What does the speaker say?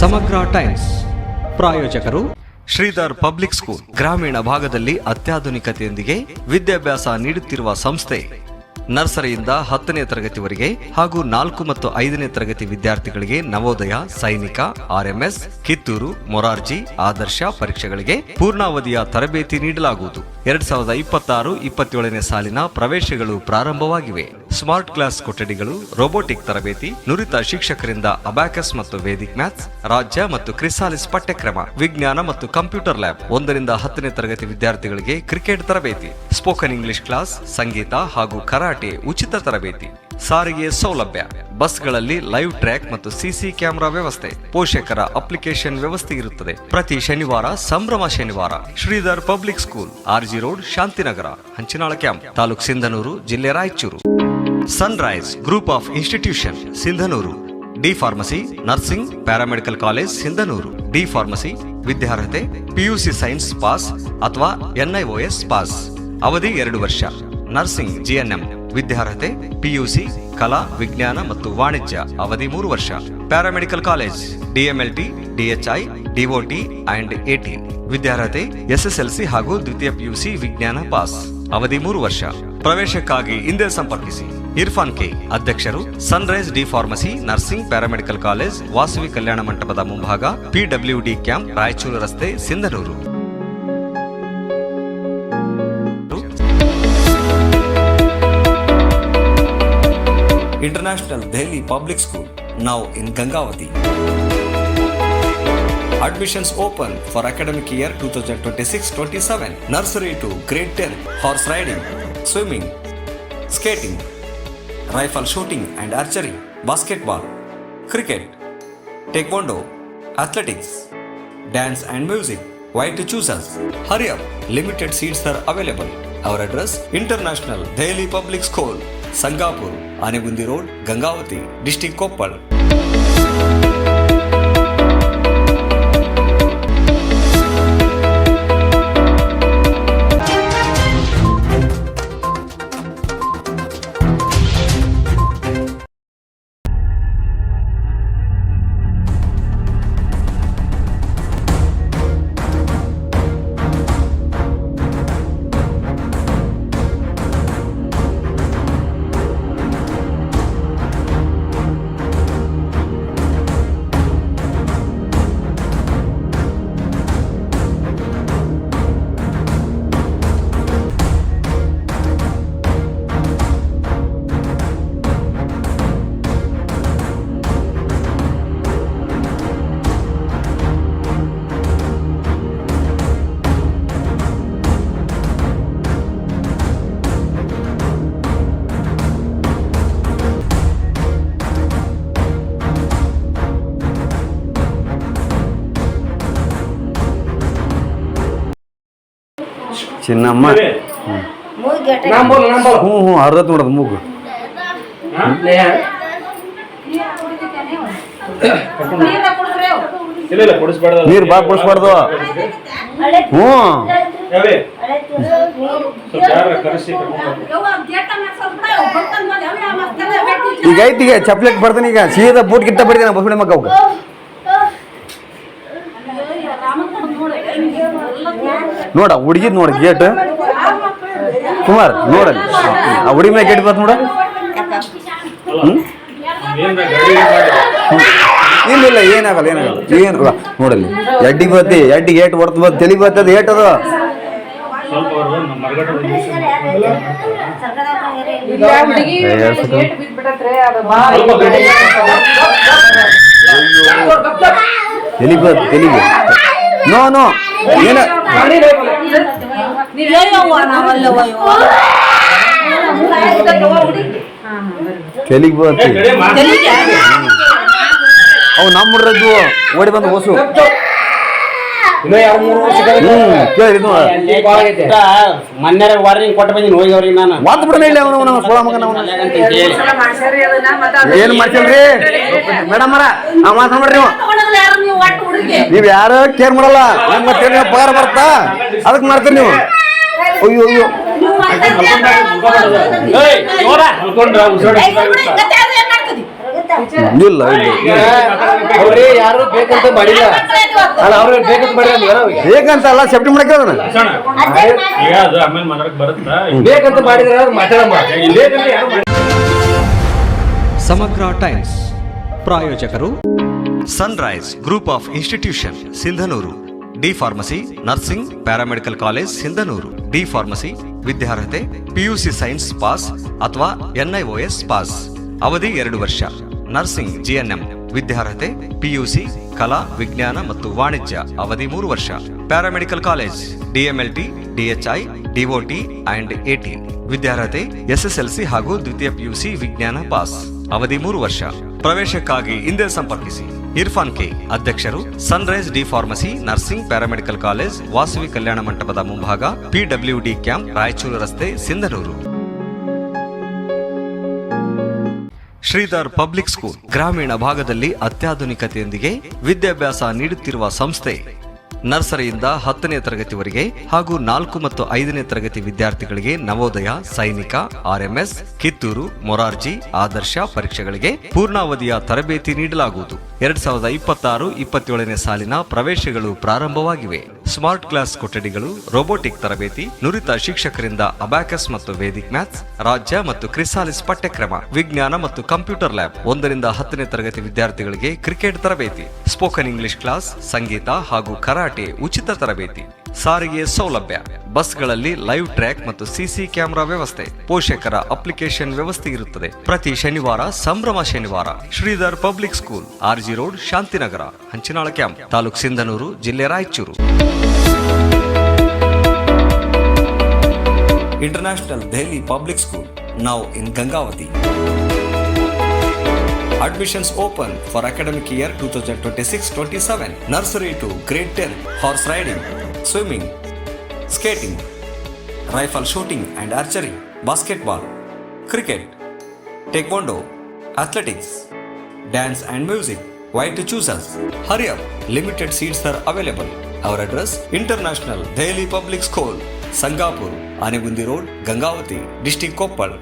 ಸಮಗ್ರ ಟೈಮ್ಸ್ ಪ್ರಾಯೋಜಕರು Sridhar public school. ಗ್ರಾಮೀಣ ಭಾಗದಲ್ಲಿ ಅತ್ಯಾಧುನಿಕತೆಯೊಂದಿಗೆ ವಿದ್ಯಾಭ್ಯಾಸ ನೀಡುತ್ತಿರುವ ಸಂಸ್ಥೆ. ನರ್ಸರಿಯಿಂದ 10ನೇ ತರಗತಿವರೆಗೆ ಹಾಗೂ 4 ಮತ್ತು 5ನೇ ತರಗತಿ ವಿದ್ಯಾರ್ಥಿಗಳಿಗೆ ನವೋದಯ, ಸೈನಿಕ, RMS, ಕಿತ್ತೂರು, ಮೊರಾರ್ಜಿ, ಆದರ್ಶ ಪರೀಕ್ಷೆಗಳಿಗೆ ಪೂರ್ಣಾವಧಿಯ ತರಬೇತಿ ನೀಡಲಾಗುವುದು. 2026-27ನೇ ಸಾಲಿನ ಪ್ರವೇಶಗಳು ಪ್ರಾರಂಭವಾಗಿವೆ. ಸ್ಮಾರ್ಟ್ ಕ್ಲಾಸ್ ಕೊಠಡಿಗಳು, ರೋಬೋಟಿಕ್ ತರಬೇತಿ, ನುರಿತ ಶಿಕ್ಷಕರಿಂದ ಅಬ್ಯಾಕಸ್ ಮತ್ತು ವೇದಿಕ್ ಮ್ಯಾಥ್ಸ್, ರಾಜ್ಯ ಮತ್ತು ಕ್ರಿಸಾಲಿಸ್ ಪಠ್ಯಕ್ರಮ, ವಿಜ್ಞಾನ ಮತ್ತು ಕಂಪ್ಯೂಟರ್ ಲ್ಯಾಬ್. 1ರಿಂದ 10ನೇ ತರಗತಿ ವಿದ್ಯಾರ್ಥಿಗಳಿಗೆ ಕ್ರಿಕೆಟ್ ತರಬೇತಿ, ಸ್ಪೋಕನ್ ಇಂಗ್ಲಿಷ್ ಕ್ಲಾಸ್, ಸಂಗೀತ ಹಾಗೂ ಕರಾಟೆ ಉಚಿತ ತರಬೇತಿ, ಸಾರಿಗೆ ಸೌಲಭ್ಯ, ಬಸ್ಗಳಲ್ಲಿ ಲೈವ್ ಟ್ರ್ಯಾಕ್ ಮತ್ತು ಸಿಸಿ ಕ್ಯಾಮೆರಾ ವ್ಯವಸ್ಥೆ, ಪೋಷಕರ ಅಪ್ಲಿಕೇಶನ್ ವ್ಯವಸ್ಥೆ ಇರುತ್ತದೆ. ಪ್ರತಿ ಶನಿವಾರ ಸಂಭ್ರಮ ಶನಿವಾರ. Shridhar public school, RG road, Shantinagar, Hanchinal camp, taluk Sindhanur, ಜಿಲ್ಲೆ Raichur. Sunrise group of institution, Sindhanur. D pharmacy, nursing, paramedical college, Sindhanur. D pharmacy ವಿದ್ಯಾರ್ಹತೆ PUC ಸೈನ್ಸ್ ಪಾಸ್ ಅಥವಾ NIOS ಪಾಸ್. ಅವಧಿ 2 ವರ್ಷ. ನರ್ಸಿಂಗ್ GNM ವಿದ್ಯಾರ್ಹತೆ PUC ಕಲಾ, ವಿಜ್ಞಾನ ಮತ್ತು ವಾಣಿಜ್ಯ. ಅವಧಿ 3 ವರ್ಷ. Paramedical college DMLT, DHI, DOT and AT ವಿದ್ಯಾರ್ಹತೆ SSLC ಹಾಗೂ ದ್ವಿತೀಯ PUC ವಿಜ್ಞಾನ ಪಾಸ್. ಅವಧಿ 3 ವರ್ಷ. ಪ್ರವೇಶಕ್ಕಾಗಿ ಹಿಂದೆ ಸಂಪರ್ಕಿಸಿ. ಇರ್ಫಾನ್ K, ಅಧ್ಯಕ್ಷರು, Sunrise D pharmacy, nursing, paramedical college, Vasavi ಕಲ್ಯಾಣ ಮಂಟಪದ ಮುಂಭಾಗ, PWD ಕ್ಯಾಂಪ್, ರಾಯಚೂರು ರಸ್ತೆ, Sindhanur. International Delhi Public School, now in Gangavati. Admissions open for academic year 2026-27. Nursery to grade 10. Horse riding, swimming, skating, rifle shooting and archery, basketball, cricket, taekwondo, athletics, dance and music. Why to choose us? Hurry up, limited seats are available. Our address, International Delhi Public School, Sangapur, Anegundi Road, Gangavati, District Koppal. ಚಿನ್ನಮ್ಮ ಅರ್ಧತ್ ನೋಡೋದು ಮೂಗು. ನೀರು ಬಾ ಕುಡಿಸ್ಬಾರ್ದು. ಈಗ ಐತಿ, ಈಗ ಚಪ್ಲೆಕ್ ಬರ್ತಾನೆ. ಈಗ ಸೀದಾ ಬೂಟ್ ಗಿಟ್ಟ ಬಿಡ್ತೀನಿ ಬಸ್ಬಿಡಿ ಮಕ್ಕ. ನೋಡ ಹುಡುಗಿದ್ ನೋಡ ಗೇಟ್. ಕುಮಾರ್ ನೋಡಲ್ಲಿ ಆ ಹುಡುಗಿ ಮೇಲೆ ಗೇಟ್ ಬತ್ ನೋಡ. ಇಲ್ಲ ಏನಾಗಲ್ಲ ಏನು ನೋಡಲ್ಲಿ ಎಡ್ಡಿಗೆ ಬತ್ತಿ, ಎಡ್ಡಿಗೆ ಏಟ್ ಹೊಡ್ತು ಬತ್ ತಲಿ ಬರ್ತದ ಏಟ್ ಅದು. ತೆಲಿಗೆ ನೋ ನೋ ಏನ ತೆಲಿಗೆ ಬತ್ತಿ. ಅವು ನಮ್ಮ ಹುಡ್ರದ್ದು ಓಡಿ ಬಂದು ಹೊಸು ಕೇಳಿ ಮೊನ್ನೆ ವಾರ್ನಿಂಗ್ ಕೊಟ್ಟು ಬಂದಿನಿ ಹೋಗಿ ಅವ್ರಿಗೆ ನಾನು ಮಾತು ಬಿಡೋಣ ಇಲ್ಲ. ಅವನು ಸೋಳ ಮಗನ ಏನು ಮಾಡ್ತೀಲ್ರಿ ಮೇಡಮ್ ಅರ ಆ ಮಾತಾಡ್ರಿ. ನೀವು ಯಾರು ಕೇರ್ ಮಾಡಲ್ಲ. ಮತ್ತೆ ಪಗಾರ ಬರ್ತಾ ಅದಕ್ಕೆ ಮಾಡ್ತೀರಿ ನೀವು. ಅಯ್ಯೋ ಅಯ್ಯೋ ಇಲ್ಲ ಅವ್ರೇ ಯಾರು ಬೇಕಂತ ಮಾಡಿಲ್ಲ ಅಲ್ಲ ಅವ್ರ ಬೇಕಂತ ಮಾಡಿಲ್ಲ ಬೇಕಂತ ಅಲ್ಲ ಸೇಫ್ಟಿ ಮಾಡಕ್ಕೆ ಅದನ್ನ ಈಗ ಅದು ಆಮೇಲೆ ಮಾತಾಡಕ್ ಬರುತ್ತಾ ಬೇಕಂತ ಮಾಡಿದ್ರೆ ಮಾತಾಡಮ್ಮ ಬೇಕಂತ ಯಾರು ಮಾಡಿಲ್ಲ. ಸಮಗ್ರ ಟೈಮ್ಸ್ ಪ್ರಾಯೋಜಕರು Sunrise group of institution Sindhanur, D pharmacy, nursing, paramedical college Sindhanur. D pharmacy ವಿದ್ಯಾರ್ಹತೆ ಪಿಯುಸಿ ಸೈನ್ಸ್ ಪಾಸ್ ಅಥವಾ NIOS ಪಾಸ್, ಅವಧಿ 2 ವರ್ಷ. ನರ್ಸಿಂಗ್ GNM ವಿದ್ಯಾರ್ಹತೆ PUC ಕಲಾ, ವಿಜ್ಞಾನ ಮತ್ತು ವಾಣಿಜ್ಯ, ಅವಧಿ 3 ವರ್ಷ. Paramedical college DMLT, DHI, DOT and AT ವಿದ್ಯಾರ್ಹತೆ SSLC ಹಾಗೂ ದ್ವಿತೀಯ PUC ವಿಜ್ಞಾನ ಪಾಸ್, ಅವಧಿ 3 ವರ್ಷ. ಪ್ರವೇಶಕ್ಕಾಗಿ ಹಿಂದೆ ಸಂಪರ್ಕಿಸಿ. ಇರ್ಫಾನ್ ಕೆ, ಅಧ್ಯಕ್ಷರು, Sunrise D pharmacy, nursing, paramedical college, Vasavi ಕಲ್ಯಾಣ ಮಂಟಪದ ಮುಂಭಾಗ, PWD ಕ್ಯಾಂಪ್, ರಾಯಚೂರು ರಸ್ತೆ, ಸಿಂಧನೂರು. ಶ್ರೀಧರ್ ಪಬ್ಲಿಕ್ ಸ್ಕೂಲ್ ಗ್ರಾಮೀಣ ಭಾಗದಲ್ಲಿ ಅತ್ಯಾಧುನಿಕತೆಯೊಂದಿಗೆ ವಿದ್ಯಾಭ್ಯಾಸ ನೀಡುತ್ತಿರುವ ಸಂಸ್ಥೆ. ನರ್ಸರಿಯಿಂದ 10ನೇ ತರಗತಿವರೆಗೆ ಹಾಗೂ 4 ಮತ್ತು 5ನೇ ತರಗತಿ ವಿದ್ಯಾರ್ಥಿಗಳಿಗೆ ನವೋದಯ, ಸೈನಿಕ, RMS, ಕಿತ್ತೂರು, ಮೊರಾರ್ಜಿ, ಆದರ್ಶ ಪರೀಕ್ಷೆಗಳಿಗೆ ಪೂರ್ಣಾವಧಿಯ ತರಬೇತಿ ನೀಡಲಾಗುವುದು. 2026-27ನೇ ಸಾಲಿನ ಪ್ರವೇಶಗಳು ಪ್ರಾರಂಭವಾಗಿವೆ. ಸ್ಮಾರ್ಟ್ ಕ್ಲಾಸ್ ಕೊಠಡಿಗಳು, ರೋಬೋಟಿಕ್ ತರಬೇತಿ, ನುರಿತ ಶಿಕ್ಷಕರಿಂದ ಅಬ್ಯಾಕಸ್ ಮತ್ತು ವೇದಿಕ್ ಮ್ಯಾಥ್ಸ್, ರಾಜ್ಯ ಮತ್ತು ಕ್ರಿಸಾಲಿಸ್ ಪಠ್ಯಕ್ರಮ, ವಿಜ್ಞಾನ ಮತ್ತು ಕಂಪ್ಯೂಟರ್ ಲ್ಯಾಬ್. 1ರಿಂದ 10ನೇ ತರಗತಿ ವಿದ್ಯಾರ್ಥಿಗಳಿಗೆ ಕ್ರಿಕೆಟ್ ತರಬೇತಿ, ಸ್ಪೋಕನ್ ಇಂಗ್ಲಿಷ್ ಕ್ಲಾಸ್, ಸಂಗೀತ ಹಾಗೂ ಕರಾಟೆ ಉಚಿತ ತರಬೇತಿ. ಸಾರಿಗೆ ಸೌಲಭ್ಯ, ಬಸ್ಗಳಲ್ಲಿ ಲೈವ್ ಟ್ರ್ಯಾಕ್ ಮತ್ತು CC ಕ್ಯಾಮೆರಾ ವ್ಯವಸ್ಥೆ, ಪೋಷಕರ ಅಪ್ಲಿಕೇಶನ್ ವ್ಯವಸ್ಥೆ ಇರುತ್ತದೆ. ಪ್ರತಿ ಶನಿವಾರ ಸಂಭ್ರಮ ಶನಿವಾರ. Shridhar public school, RG road, Shantinagar, Hanchinal camp, taluk Sindhanur, ಜಿಲ್ಲೆ Raichur. International Delhi public school, now in Gangavati. Admissions open for academic year 2026-27. Nursery to grade 10. Horse riding, swimming, skating, rifle shooting and archery, basketball, cricket, taekwondo, athletics, dance and music. Why to choose us? Hurry up, limited seats are available. Our address, International Daily Public School, Sangapur, Anegundi Road, Gangavati, District Koppal.